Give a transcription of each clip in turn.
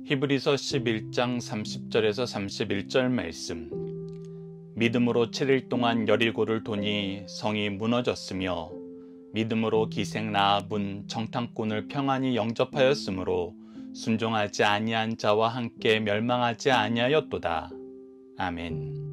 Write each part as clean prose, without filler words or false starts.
히브리서 11장 30절에서 31절 말씀. 믿음으로 7일 동안 여리고를 도니 성이 무너졌으며 믿음으로 기생 라합은 정탐꾼을 평안히 영접하였으므로 순종하지 아니한 자와 함께 멸망하지 아니하였도다. 아멘.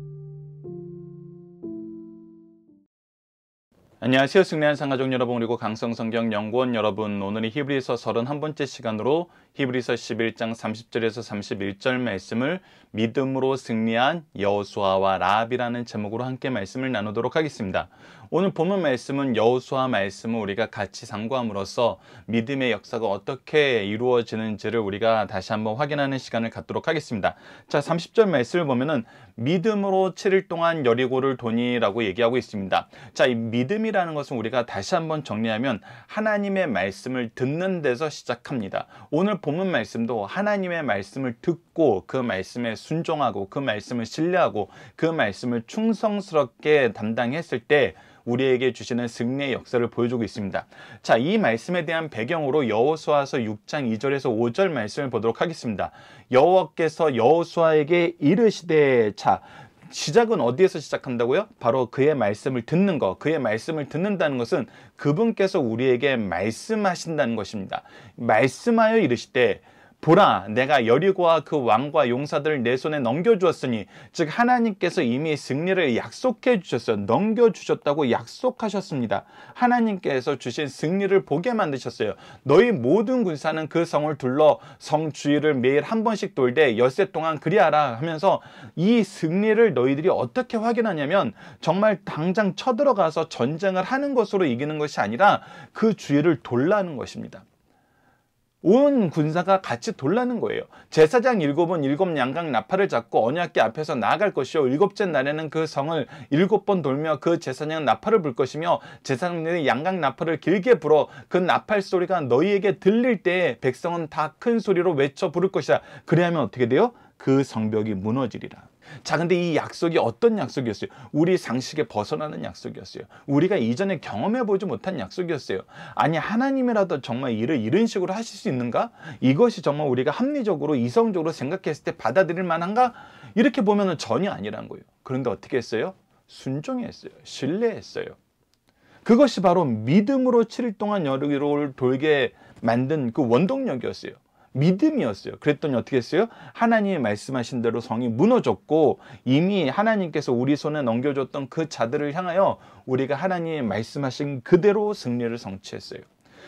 안녕하세요. 승리한 상가족 여러분, 그리고 강성성경연구원 여러분, 오늘은 히브리서 31번째 시간으로 히브리서 11장 30절에서 31절 말씀을 믿음으로 승리한 여호수아와 라합이라는 제목으로 함께 말씀을 나누도록 하겠습니다. 오늘 본문 말씀은 여호수아 말씀을 우리가 같이 상고함으로써 믿음의 역사가 어떻게 이루어지는지를 우리가 다시 한번 확인하는 시간을 갖도록 하겠습니다. 자, 30절 말씀을 보면은 믿음으로 7일 동안 여리고를 도니라고 얘기하고 있습니다. 자, 이 믿음이라는 것은 우리가 다시 한번 정리하면 하나님의 말씀을 듣는 데서 시작합니다. 오늘 본문 말씀도 하나님의 말씀을 듣고 그 말씀에 순종하고 그 말씀을 신뢰하고 그 말씀을 충성스럽게 담당했을 때 우리에게 주시는 승리의 역사를 보여주고 있습니다. 자, 이 말씀에 대한 배경으로 여호수아서 6장 2절에서 5절 말씀을 보도록 하겠습니다. 여호와께서 여호수아에게 이르시되, 자, 시작은 어디에서 시작한다고요? 바로 그의 말씀을 듣는 것. 그의 말씀을 듣는다는 것은 그분께서 우리에게 말씀하신다는 것입니다. 말씀하여 이르시되, 보라, 내가 여리고와 그 왕과 용사들을 내 손에 넘겨주었으니, 즉 하나님께서 이미 승리를 약속해 주셨어요. 넘겨주셨다고 약속하셨습니다. 하나님께서 주신 승리를 보게 만드셨어요. 너희 모든 군사는 그 성을 둘러 성 주위를 매일 한 번씩 돌되 엿새 동안 그리하라 하면서 이 승리를 너희들이 어떻게 확인하냐면 정말 당장 쳐들어가서 전쟁을 하는 것으로 이기는 것이 아니라 그 주위를 돌라는 것입니다. 온 군사가 같이 돌라는 거예요. 제사장 7은 7 양각 나팔을 잡고 언약궤 앞에서 나아갈 것이요, 7째 날에는 그 성을 7번 돌며 그 제사장은 나팔을 불 것이며 제사장들이 양각 나팔을 길게 불어 그 나팔 소리가 너희에게 들릴 때에 백성은 다 큰 소리로 외쳐 부를 것이다. 그래야만 어떻게 돼요? 그 성벽이 무너지리라. 자, 근데 이 약속이 어떤 약속이었어요? 우리 상식에 벗어나는 약속이었어요. 우리가 이전에 경험해보지 못한 약속이었어요. 아니, 하나님이라도 정말 일을 이런 식으로 하실 수 있는가? 이것이 정말 우리가 합리적으로 이성적으로 생각했을 때 받아들일 만한가? 이렇게 보면 전혀 아니란 거예요. 그런데 어떻게 했어요? 순종했어요. 신뢰했어요. 그것이 바로 믿음으로 7일 동안 여리고를 돌게 만든 그 원동력이었어요. 믿음이었어요. 그랬더니 어떻게 했어요? 하나님이 말씀하신 대로 성이 무너졌고 이미 하나님께서 우리 손에 넘겨줬던 그 자들을 향하여 우리가 하나님이 말씀하신 그대로 승리를 성취했어요.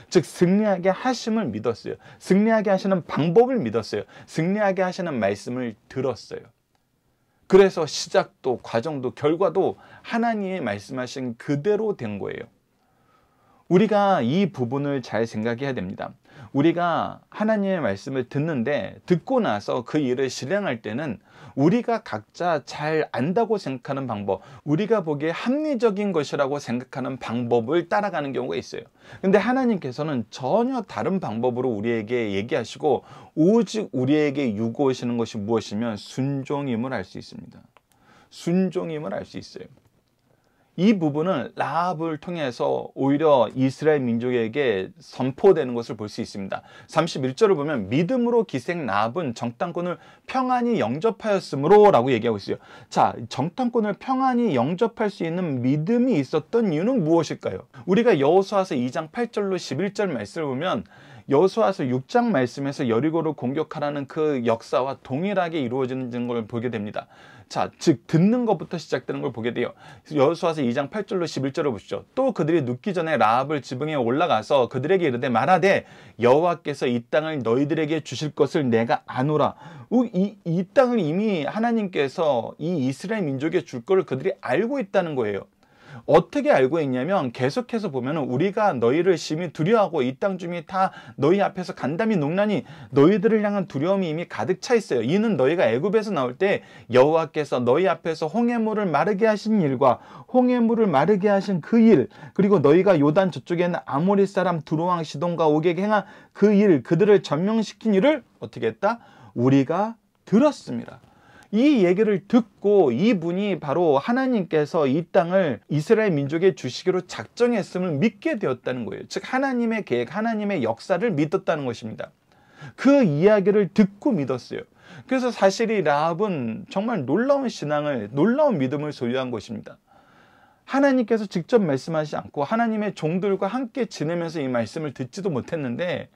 즉 승리하게 하심을 믿었어요. 승리하게 하시는 방법을 믿었어요. 승리하게 하시는 말씀을 들었어요. 그래서 시작도 과정도 결과도 하나님이 말씀하신 그대로 된 거예요. 우리가 이 부분을 잘 생각해야 됩니다. 우리가 하나님의 말씀을 듣는데 듣고 나서 그 일을 실행할 때는 우리가 각자 잘 안다고 생각하는 방법, 우리가 보기에 합리적인 것이라고 생각하는 방법을 따라가는 경우가 있어요. 근데 하나님께서는 전혀 다른 방법으로 우리에게 얘기하시고 오직 우리에게 요구하시는 것이 무엇이면 순종임을 알 수 있습니다. 순종임을 알 수 있어요. 이 부분은 라합을 통해서 오히려 이스라엘 민족에게 선포되는 것을 볼 수 있습니다. 31절을 보면 믿음으로 기생 라합은 정탐꾼을 평안히 영접하였으므로 라고 얘기하고 있어요. 자, 정탐꾼을 평안히 영접할 수 있는 믿음이 있었던 이유는 무엇일까요? 우리가 여호수아서 2장 8절로 11절 말씀을 보면 여호수아서 6장 말씀에서 여리고를 공격하라는 그 역사와 동일하게 이루어지는 걸 보게 됩니다. 자, 즉 듣는 것부터 시작되는 걸 보게 돼요. 여호수아서 2장 8절로 11절을 보시죠. 또 그들이 눕기 전에 라합을 지붕에 올라가서 그들에게 이르되 말하되 여호와께서 이 땅을 너희들에게 주실 것을 내가 아노라. 이 땅을 이미 하나님께서 이 이스라엘 민족에 줄 것을 그들이 알고 있다는 거예요. 어떻게 알고 있냐면 계속해서 보면 우리가 너희를 심히 두려워하고 이 땅 주민이 다 너희 앞에서 간담이 농나니 너희들을 향한 두려움이 이미 가득 차 있어요. 이는 너희가 애굽에서 나올 때 여호와께서 너희 앞에서 홍해물을 마르게 하신 일과 홍해물을 마르게 하신 그 일, 그리고 너희가 요단 저쪽에 있는 아모리 사람 두로왕 시돈과 오게게 행한 그 일, 그들을 전명시킨 일을 어떻게 했다? 우리가 들었습니다. 이 얘기를 듣고 이분이 바로 하나님께서 이 땅을 이스라엘 민족에 주시기로 작정했음을 믿게 되었다는 거예요. 즉 하나님의 계획, 하나님의 역사를 믿었다는 것입니다. 그 이야기를 듣고 믿었어요. 그래서 사실 이 라합은 정말 놀라운 신앙을, 놀라운 믿음을 소유한 것입니다. 하나님께서 직접 말씀하시지 않고 하나님의 종들과 함께 지내면서 이 말씀을 듣지도 못했는데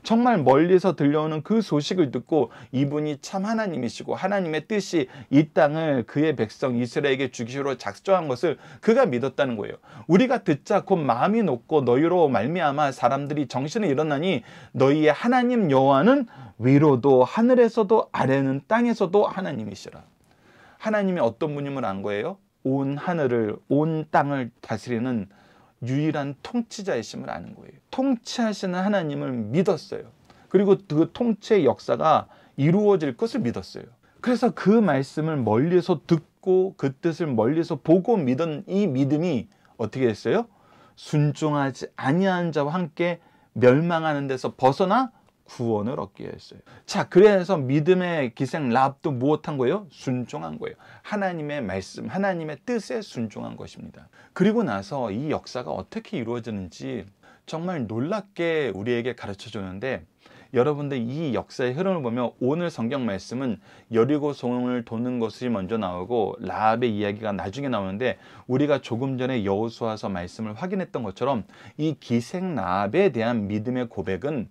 정말 멀리서 들려오는 그 소식을 듣고 이분이 참 하나님이시고 하나님의 뜻이 이 땅을 그의 백성 이스라엘에게 주기로 작정한 것을 그가 믿었다는 거예요. 우리가 듣자 곧 마음이 높고 너희로 말미암아 사람들이 정신을 잃었나니 너희의 하나님 여호와는 위로도 하늘에서도 아래는 땅에서도 하나님이시라. 하나님이 어떤 분임을 안 거예요? 온 하늘을, 온 땅을 다스리는 유일한 통치자이심을 아는 거예요. 통치하시는 하나님을 믿었어요. 그리고 그 통치의 역사가 이루어질 것을 믿었어요. 그래서 그 말씀을 멀리서 듣고 그 뜻을 멀리서 보고 믿은 이 믿음이 어떻게 됐어요? 순종하지 아니한 자와 함께 멸망하는 데서 벗어나 구원을 얻게 했어요. 자, 그래서 믿음의 기생 라합도 무엇한 거예요? 순종한 거예요. 하나님의 말씀, 하나님의 뜻에 순종한 것입니다. 그리고 나서 이 역사가 어떻게 이루어지는지 정말 놀랍게 우리에게 가르쳐 주는데, 여러분들 이 역사의 흐름을 보면 오늘 성경 말씀은 여리고 성을 도는 것이 먼저 나오고 라합의 이야기가 나중에 나오는데, 우리가 조금 전에 여호수아서 말씀을 확인했던 것처럼 이 기생 라합에 대한 믿음의 고백은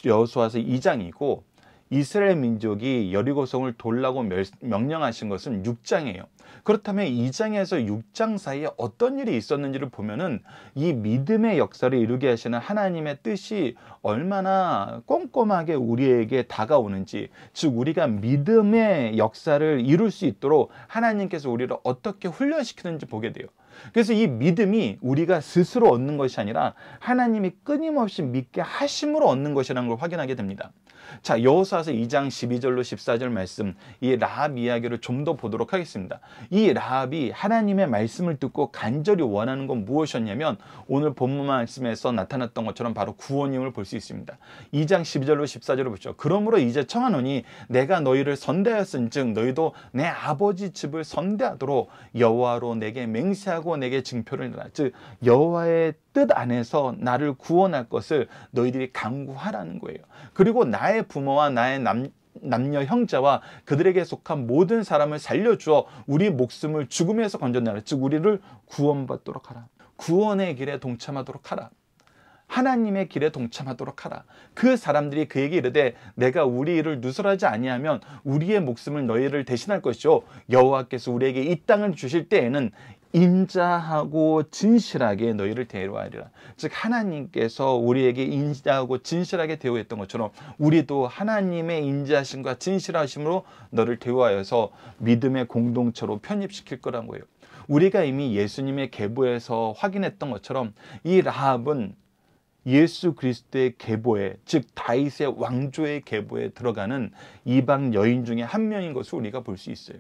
여호수아서 2장이고 이스라엘 민족이 여리고성을 돌라고 명령하신 것은 6장이에요. 그렇다면 2장에서 6장 사이에 어떤 일이 있었는지를 보면은 이 믿음의 역사를 이루게 하시는 하나님의 뜻이 얼마나 꼼꼼하게 우리에게 다가오는지, 즉 우리가 믿음의 역사를 이룰 수 있도록 하나님께서 우리를 어떻게 훈련시키는지 보게 돼요. 그래서 이 믿음이 우리가 스스로 얻는 것이 아니라 하나님이 끊임없이 믿게 하심으로 얻는 것이라는 걸 확인하게 됩니다. 자, 여호수아서 2장 12절로 14절 말씀, 이 라합 이야기를 좀 더 보도록 하겠습니다. 이 라합이 하나님의 말씀을 듣고 간절히 원하는 건 무엇이었냐면 오늘 본문 말씀에서 나타났던 것처럼 바로 구원임을 볼 수 있습니다. 2장 12절로 14절을 보죠. 그러므로 이제 청하노니 내가 너희를 선대하였은즉 너희도 내 아버지 집을 선대하도록 여호와로 내게 맹세하고 내게 증표를 내라. 즉 여호와의 뜻 안에서 나를 구원할 것을 너희들이 강구하라는 거예요. 그리고 나의 부모와 나의 남녀 형제와 그들에게 속한 모든 사람을 살려주어 우리 목숨을 죽음에서 건져내라. 즉 우리를 구원받도록 하라. 구원의 길에 동참하도록 하라. 하나님의 길에 동참하도록 하라. 그 사람들이 그에게 이르되 내가 우리 일을 누설하지 아니하면 우리의 목숨을 너희를 대신할 것이요 여호와께서 우리에게 이 땅을 주실 때에는 인자하고 진실하게 너희를 대우하리라. 즉 하나님께서 우리에게 인자하고 진실하게 대우했던 것처럼 우리도 하나님의 인자하심과 진실하심으로 너를 대우하여서 믿음의 공동체로 편입시킬 거란 거예요. 우리가 이미 예수님의 계보에서 확인했던 것처럼 이 라합은 예수 그리스도의 계보에, 즉 다윗의 왕조의 계보에 들어가는 이방 여인 중에 한 명인 것을 우리가 볼 수 있어요.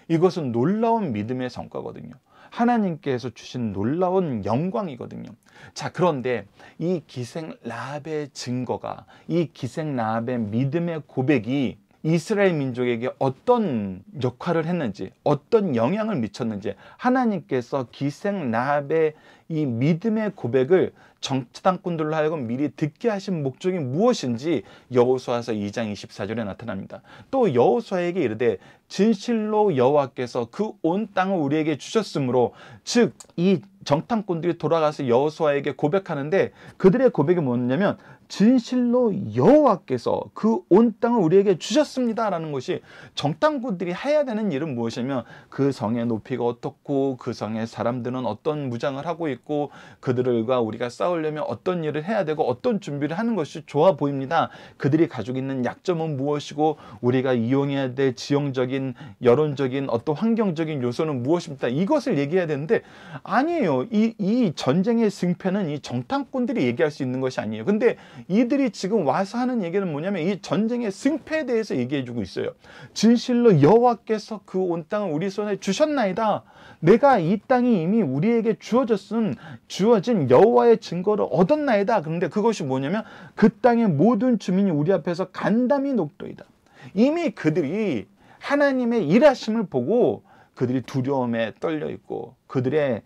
이것은 놀라운 믿음의 성과거든요. 하나님께서 주신 놀라운 영광이거든요. 자, 그런데 이 기생 라합의 증거가, 이 기생 라합의 믿음의 고백이 이스라엘 민족에게 어떤 역할을 했는지, 어떤 영향을 미쳤는지, 하나님께서 기생 라합의 이 믿음의 고백을 정탐꾼들로 하여금 미리 듣게 하신 목적이 무엇인지 여호수아서 2장 24절에 나타납니다. 또 여호수아에게 이르되 진실로 여호와께서 그 온 땅을 우리에게 주셨으므로, 즉 이 정탐꾼들이 돌아가서 여호수아에게 고백하는데 그들의 고백이 뭐냐면 진실로 여호와께서 그 온 땅을 우리에게 주셨습니다 라는 것이, 정탐꾼들이 해야 되는 일은 무엇이냐면 그 성의 높이가 어떻고 그 성의 사람들은 어떤 무장을 하고 있고 그들과 우리가 싸우려면 어떤 일을 해야 되고 어떤 준비를 하는 것이 좋아 보입니다. 그들이 가지고 있는 약점은 무엇이고 우리가 이용해야 될 지형적인 여론적인 어떤 환경적인 요소는 무엇입니까? 이것을 얘기해야 되는데 아니에요. 이 전쟁의 승패는 이 정탐꾼들이 얘기할 수 있는 것이 아니에요. 근데 이들이 지금 와서 하는 얘기는 뭐냐면 이 전쟁의 승패에 대해서 얘기해주고 있어요. 진실로 여호와께서 그 온 땅을 우리 손에 주셨나이다. 내가 이 땅이 이미 우리에게 주어진 여호와의 증거를 얻었나이다. 그런데 그것이 뭐냐면 그 땅의 모든 주민이 우리 앞에서 간담이 녹도이다. 이미 그들이 하나님의 일하심을 보고 그들이 두려움에 떨려 있고 그들의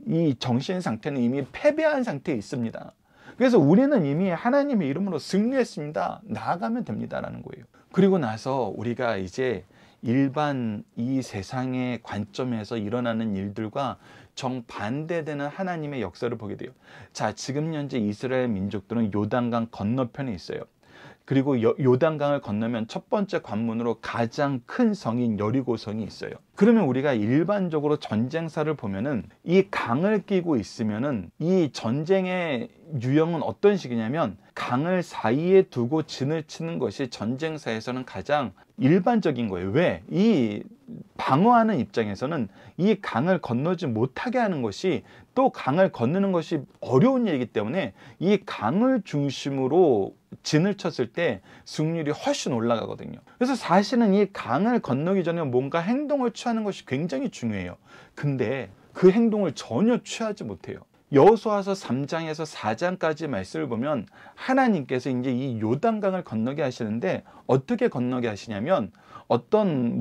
이 정신 상태는 이미 패배한 상태에 있습니다. 그래서 우리는 이미 하나님의 이름으로 승리했습니다. 나아가면 됩니다라는 거예요. 그리고 나서 우리가 이제 일반 이 세상의 관점에서 일어나는 일들과 정반대되는 하나님의 역사를 보게 돼요. 자, 지금 현재 이스라엘 민족들은 요단강 건너편에 있어요. 그리고 요단강을 건너면 첫 번째 관문으로 가장 큰 성인 여리고성이 있어요. 그러면 우리가 일반적으로 전쟁사를 보면은 이 강을 끼고 있으면은 이 전쟁의 유형은 어떤 식이냐면 강을 사이에 두고 진을 치는 것이 전쟁사에서는 가장 일반적인 거예요. 왜? 이 방어하는 입장에서는 이 강을 건너지 못하게 하는 것이, 또 강을 건너는 것이 어려운 일이기 때문에 이 강을 중심으로 진을 쳤을 때 승률이 훨씬 올라가거든요. 그래서 사실은 이 강을 건너기 전에 뭔가 행동을 취하는 것이 굉장히 중요해요. 근데 그 행동을 전혀 취하지 못해요. 여호수아서 3장에서 4장까지 말씀을 보면 하나님께서 이제 이 요단강을 건너게 하시는데, 어떻게 건너게 하시냐면 어떤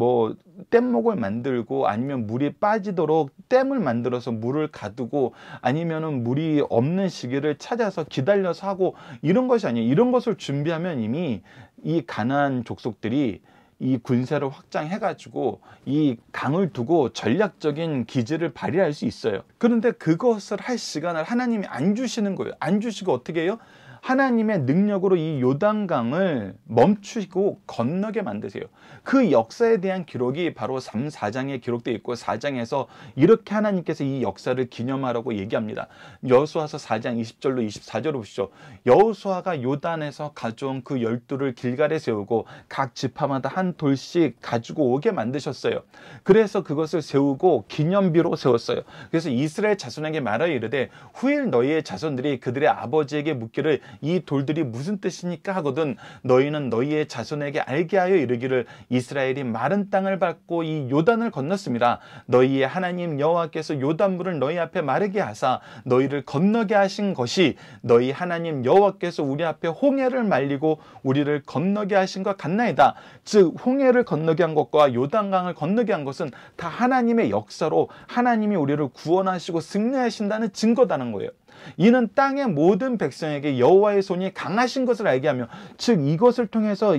뗏목을 만들고, 아니면 물이 빠지도록 댐을 만들어서 물을 가두고, 아니면은 물이 없는 시기를 찾아서 기다려서 하고, 이런 것이 아니에요. 이런 것을 준비하면 이미 이 가나안 족속들이 이 군사를 확장해 가지고 이 강을 두고 전략적인 기지를 발휘할 수 있어요. 그런데 그것을 할 시간을 하나님이 안 주시는 거예요. 안 주시고 어떻게 해요? 하나님의 능력으로 이 요단강을 멈추고 건너게 만드세요. 그 역사에 대한 기록이 바로 3, 4장에 기록되어 있고, 4장에서 이렇게 하나님께서 이 역사를 기념하라고 얘기합니다. 여호수아서 4장 20절로 24절을 보시죠. 여호수아가 요단에서 가져온 그 12를 길갈에 세우고 각 지파마다 한 돌씩 가지고 오게 만드셨어요. 그래서 그것을 세우고 기념비로 세웠어요. 그래서 이스라엘 자손에게 말하여 이르되 후일 너희의 자손들이 그들의 아버지에게 묻기를 이 돌들이 무슨 뜻이니까 하거든 너희는 너희의 자손에게 알게 하여 이르기를 이스라엘이 마른 땅을 밟고 이 요단을 건넜습니다. 너희의 하나님 여호와께서 요단물을 너희 앞에 마르게 하사 너희를 건너게 하신 것이 너희 하나님 여호와께서 우리 앞에 홍해를 말리고 우리를 건너게 하신 것 같나이다. 즉 홍해를 건너게 한 것과 요단강을 건너게 한 것은 다 하나님의 역사로 하나님이 우리를 구원하시고 승리하신다는 증거다는 거예요. 이는 땅의 모든 백성에게 여호와의 손이 강하신 것을 알게 하며, 즉 이것을 통해서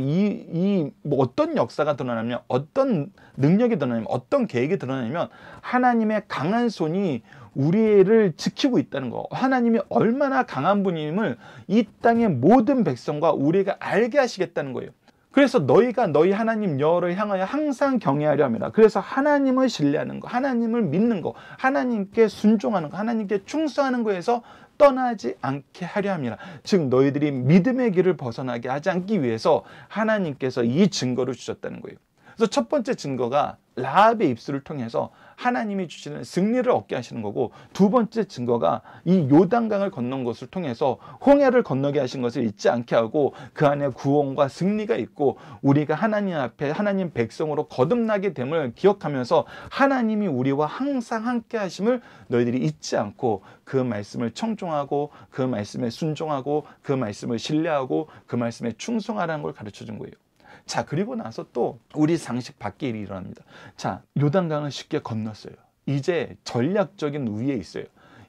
어떤 역사가 드러나냐면, 어떤 능력이 드러나냐면, 어떤 계획이 드러나냐면 하나님의 강한 손이 우리를 지키고 있다는 거, 하나님이 얼마나 강한 분임을 이 땅의 모든 백성과 우리가 알게 하시겠다는 거예요. 그래서 너희가 너희 하나님 여호와를 향하여 항상 경외하려 합니다. 그래서 하나님을 신뢰하는 거, 하나님을 믿는 거, 하나님께 순종하는 거, 하나님께 충성하는 거에서 떠나지 않게 하려 합니다. 즉 너희들이 믿음의 길을 벗어나게 하지 않기 위해서 하나님께서 이 증거를 주셨다는 거예요. 그래서 첫 번째 증거가 라합의 입술을 통해서 하나님이 주시는 승리를 얻게 하시는 거고, 두 번째 증거가 이 요단강을 건넌 것을 통해서 홍해를 건너게 하신 것을 잊지 않게 하고 그 안에 구원과 승리가 있고, 우리가 하나님 앞에 하나님 백성으로 거듭나게 됨을 기억하면서 하나님이 우리와 항상 함께 하심을 너희들이 잊지 않고 그 말씀을 청종하고 그 말씀에 순종하고 그 말씀을 신뢰하고 그 말씀에 충성하라는 걸 가르쳐 준 거예요. 자, 그리고 나서 또 우리 상식 밖의 일이 일어납니다. 자, 요단강을 쉽게 건넜어요. 이제 전략적인 우위에 있어요.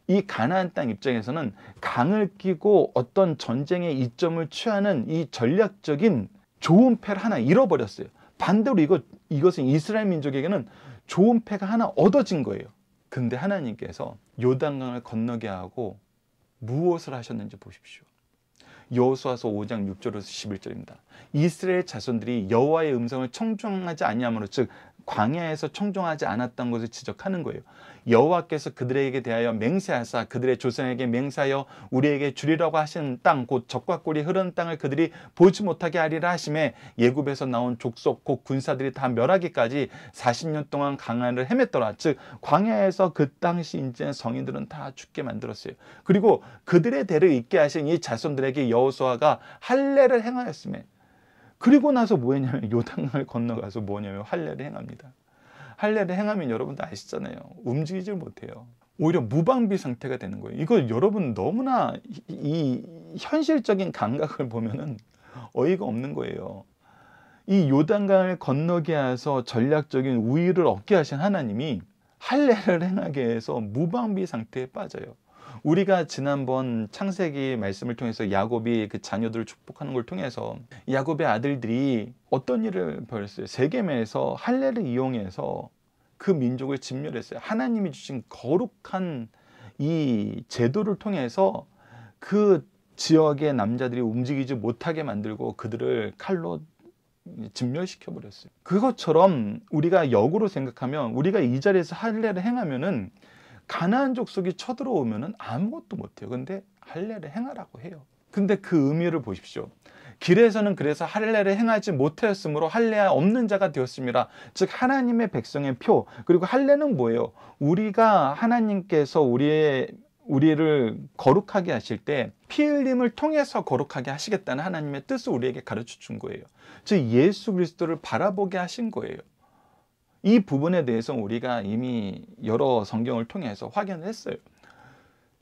이 가나안 땅 입장에서는 강을 끼고 어떤 전쟁의 이점을 취하는 이 전략적인 좋은 패를 하나 잃어버렸어요. 반대로 이것은 이스라엘 민족에게는 좋은 패가 하나 얻어진 거예요. 근데 하나님께서 요단강을 건너게 하고 무엇을 하셨는지 보십시오. 여호수아서 5장 6절에서 11절입니다. 이스라엘 자손들이 여호와의 음성을 청종하지 아니함으로, 즉 광야에서 청종하지 않았던 것을 지적하는 거예요. 여호와께서 그들에게 대하여 맹세하사 그들의 조상에게 맹세하여 우리에게 주리라고 하신 땅 곧 젖과 꿀이 흐르는 땅을 그들이 보지 못하게 하리라 하심에 예굽에서 나온 족속 곧 군사들이 다 멸하기까지 40년 동안 강한을 헤맸더라. 즉 광야에서 그 당시 인제 성인들은 다 죽게 만들었어요. 그리고 그들의 대를 잇게 하신 이 자손들에게 여호수아가 할례를 행하였음에, 그리고 나서 뭐 했냐면 요단강을 건너가서 뭐냐면 할례를 행합니다. 할례를 행하면 여러분도 아시잖아요. 움직이질 못해요. 오히려 무방비 상태가 되는 거예요. 이거 여러분 너무나 이 현실적인 감각을 보면은 어이가 없는 거예요. 이 요단강을 건너게 해서 전략적인 우위를 얻게 하신 하나님이 할례를 행하게 해서 무방비 상태에 빠져요. 우리가 지난번 창세기 말씀을 통해서 야곱이 그 자녀들을 축복하는 걸 통해서 야곱의 아들들이 어떤 일을 벌였어요? 세겜에서 할례를 이용해서 그 민족을 진멸했어요. 하나님이 주신 거룩한 이 제도를 통해서 그 지역의 남자들이 움직이지 못하게 만들고 그들을 칼로 진멸시켜 버렸어요. 그것처럼 우리가 역으로 생각하면 우리가 이 자리에서 할례를 행하면은 가나안 족속이 쳐들어오면은 아무것도 못해요. 근데 할례를 행하라고 해요. 근데 그 의미를 보십시오. 길에서는 그래서 할례를 행하지 못하였으므로 할례 없는 자가 되었습니다. 즉 하나님의 백성의 표. 그리고 할례는 뭐예요? 우리가 하나님께서 우리를 거룩하게 하실 때 피 흘림을 통해서 거룩하게 하시겠다는 하나님의 뜻을 우리에게 가르쳐 준 거예요. 즉 예수 그리스도를 바라보게 하신 거예요. 이 부분에 대해서 우리가 이미 여러 성경을 통해서 확인을 했어요.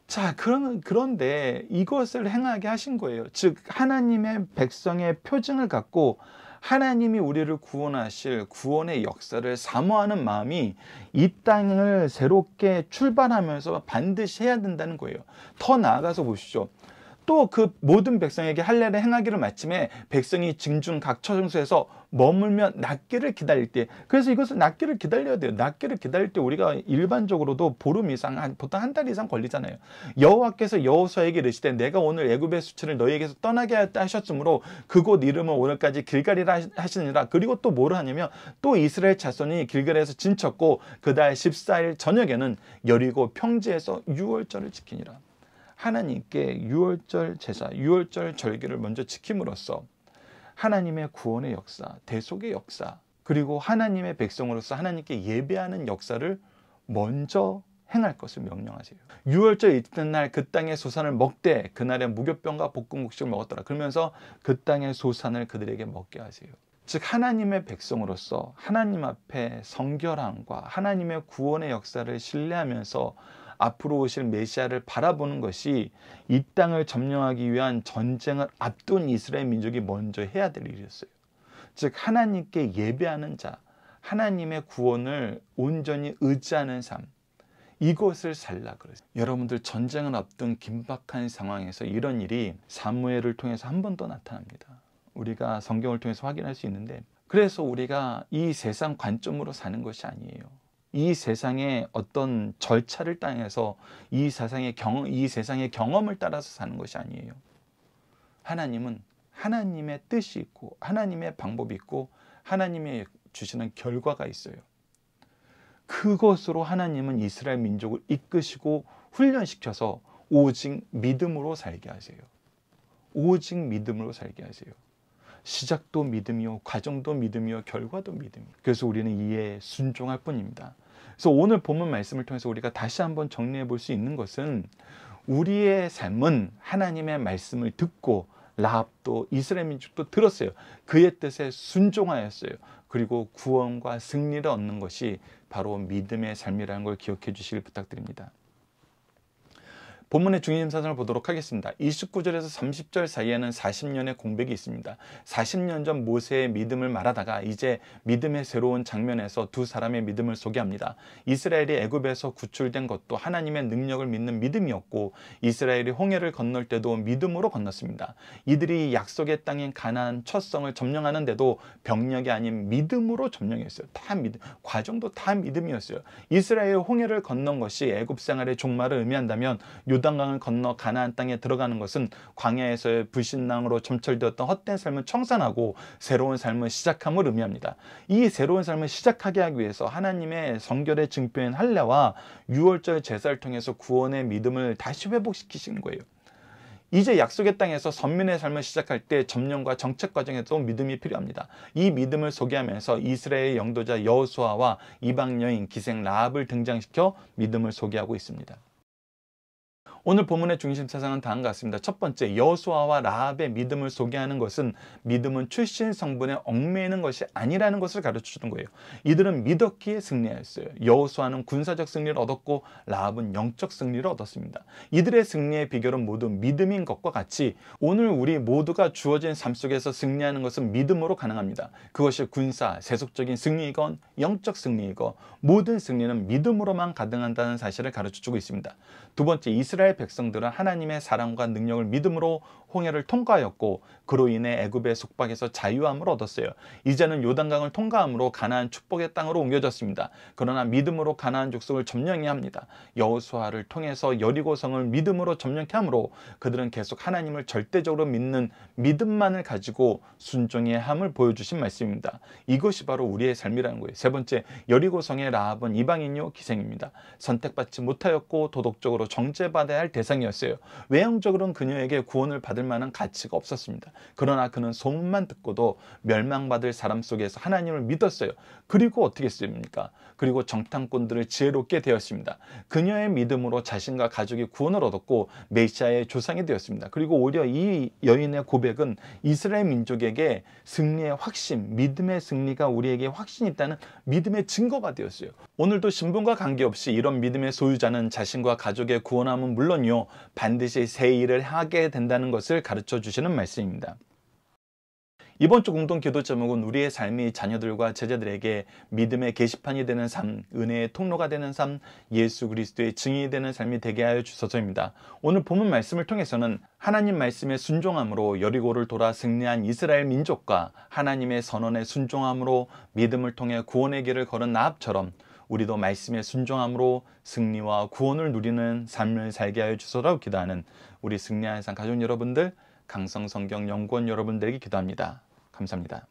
자, 그런데 이것을 행하게 하신 거예요. 즉 하나님의 백성의 표징을 갖고 하나님이 우리를 구원하실 구원의 역사를 사모하는 마음이 이 땅을 새롭게 출발하면서 반드시 해야 된다는 거예요. 더 나아가서 보십시오. 또 그 모든 백성에게 할례를 행하기를 마침에 백성이 진중 각 처장소에서 머물며 낫기를 기다릴 때, 그래서 이것을 낫기를 기다려야 돼요. 낫기를 기다릴 때 우리가 일반적으로도 보름 이상, 보통 한 달 이상 걸리잖아요. 여호와께서 여호수아에게 이르시되 내가 오늘 애굽의 수치를 너희에게서 떠나게 하셨으므로 그곳 이름을 오늘까지 길갈이라 하시니라. 그리고 또 뭐를 하냐면 또 이스라엘 자손이 길갈에서 진쳤고 그달 14일 저녁에는 여리고 평지에서 유월절을 지키니라. 하나님께 유월절 제사, 유월절 절기를 먼저 지킴으로써 하나님의 구원의 역사, 대속의 역사, 그리고 하나님의 백성으로서 하나님께 예배하는 역사를 먼저 행할 것을 명령하세요. 유월절 이튿날 그 땅의 소산을 먹되 그날에 무교병과 볶음국식을 먹었더라. 그러면서 그 땅의 소산을 그들에게 먹게 하세요. 즉 하나님의 백성으로서 하나님 앞에 성결함과 하나님의 구원의 역사를 신뢰하면서 앞으로 오실 메시아를 바라보는 것이 이 땅을 점령하기 위한 전쟁을 앞둔 이스라엘 민족이 먼저 해야 될 일이었어요. 즉 하나님께 예배하는 자, 하나님의 구원을 온전히 의지하는 삶, 이것을 살라 그랬어요. 여러분들 전쟁을 앞둔 긴박한 상황에서 이런 일이 사무엘을 통해서 한 번 더 나타납니다. 우리가 성경을 통해서 확인할 수 있는데, 그래서 우리가 이 세상 관점으로 사는 것이 아니에요. 이 세상의 어떤 절차를 따라서 이 세상의 경험을 따라서 사는 것이 아니에요. 하나님은 하나님의 뜻이 있고 하나님의 방법이 있고 하나님의 주시는 결과가 있어요. 그것으로 하나님은 이스라엘 민족을 이끄시고 훈련시켜서 오직 믿음으로 살게 하세요. 오직 믿음으로 살게 하세요. 시작도 믿음이요, 과정도 믿음이요, 결과도 믿음이요. 그래서 우리는 이에 순종할 뿐입니다. 그래서 오늘 본문 말씀을 통해서 우리가 다시 한번 정리해 볼 수 있는 것은 우리의 삶은 하나님의 말씀을 듣고 라합도 이스라엘 민족도 들었어요. 그의 뜻에 순종하였어요. 그리고 구원과 승리를 얻는 것이 바로 믿음의 삶이라는 걸 기억해 주시길 부탁드립니다. 본문의 중심 사상을 보도록 하겠습니다. 29절에서 30절 사이에는 40년의 공백이 있습니다. 40년 전 모세의 믿음을 말하다가 이제 믿음의 새로운 장면에서 두 사람의 믿음을 소개합니다. 이스라엘이 애굽에서 구출된 것도 하나님의 능력을 믿는 믿음이었고 이스라엘이 홍해를 건널 때도 믿음으로 건넜습니다. 이들이 약속의 땅인 가나안 첫 성을 점령하는데도 병력이 아닌 믿음으로 점령했어요. 다 믿음, 과정도 다 믿음이었어요. 이스라엘 홍해를 건넌 것이 애굽 생활의 종말을 의미한다면 요단강을 건너 가나안 땅에 들어가는 것은 광야에서의 불신앙으로 점철되었던 헛된 삶을 청산하고 새로운 삶을 시작함을 의미합니다. 이 새로운 삶을 시작하게 하기 위해서 하나님의 성결의 증표인 할례와 유월절 제사를 통해서 구원의 믿음을 다시 회복시키신 거예요. 이제 약속의 땅에서 선민의 삶을 시작할 때 점령과 정책 과정에도 믿음이 필요합니다. 이 믿음을 소개하면서 이스라엘 영도자 여호수아와 이방 여인 기생 라합을 등장시켜 믿음을 소개하고 있습니다. 오늘 본문의 중심 사상은 다음과 같습니다. 첫 번째, 여호수아와 라합의 믿음을 소개하는 것은 믿음은 출신 성분에 얽매이는 것이 아니라는 것을 가르쳐주는 거예요. 이들은 믿었기에 승리하였어요. 여호수아는 군사적 승리를 얻었고 라합은 영적 승리를 얻었습니다. 이들의 승리의 비결은 모두 믿음인 것과 같이 오늘 우리 모두가 주어진 삶 속에서 승리하는 것은 믿음으로 가능합니다. 그것이 군사, 세속적인 승리이건 영적 승리이건 모든 승리는 믿음으로만 가능한다는 사실을 가르쳐주고 있습니다. 두 번째, 이스라엘 이스라엘 백성들은 하나님의 사랑과 능력을 믿음으로 홍해를 통과하였고 그로 인해 애굽의 속박에서 자유함을 얻었어요. 이제는 요단강을 통과함으로 가나안 축복의 땅으로 옮겨졌습니다. 그러나 믿음으로 가나안 족속을 점령해야 합니다. 여호수아를 통해서 여리고성을 믿음으로 점령케 함으로 그들은 계속 하나님을 절대적으로 믿는 믿음만을 가지고 순종해야 함을 보여주신 말씀입니다. 이것이 바로 우리의 삶이라는 거예요. 세 번째, 여리고성의 라합은 이방인요 기생입니다. 선택받지 못하였고 도덕적으로 정죄받아야 할 대상이었어요. 외형적으로는 그녀에게 구원을 받을 만한 가치가 없었습니다. 그러나 그는 소문만 듣고도 멸망받을 사람 속에서 하나님을 믿었어요. 그리고 어떻게 했습니까? 그리고 정탐꾼들을 지혜롭게 되었습니다. 그녀의 믿음으로 자신과 가족이 구원을 얻었고 메시아의 조상이 되었습니다. 그리고 오히려 이 여인의 고백은 이스라엘 민족에게 승리의 확신, 믿음의 승리가 우리에게 확신이 있다는 믿음의 증거가 되었어요. 오늘도 신분과 관계없이 이런 믿음의 소유자는 자신과 가족의 구원함은 물론이요, 반드시 새 일을 하게 된다는 것을 가르쳐 주시는 말씀입니다. 이번 주 공동 기도 제목은 우리의 삶이 자녀들과 제자들에게 믿음의 게시판이 되는 삶, 은혜의 통로가 되는 삶, 예수 그리스도의 증인이 되는 삶이 되게 하여 주소서입니다. 오늘 본문 말씀을 통해서는 하나님 말씀에 순종함으로 여리고를 돌아 승리한 이스라엘 민족과 하나님의 선언에 순종함으로 믿음을 통해 구원의 길을 걸은 나합처럼 우리도 말씀에 순종함으로 승리와 구원을 누리는 삶을 살게 하여 주소서 기도하는 우리 승리하는 삶 가족 여러분들, 강성성경 연구원 여러분들에게 기도합니다. 감사합니다.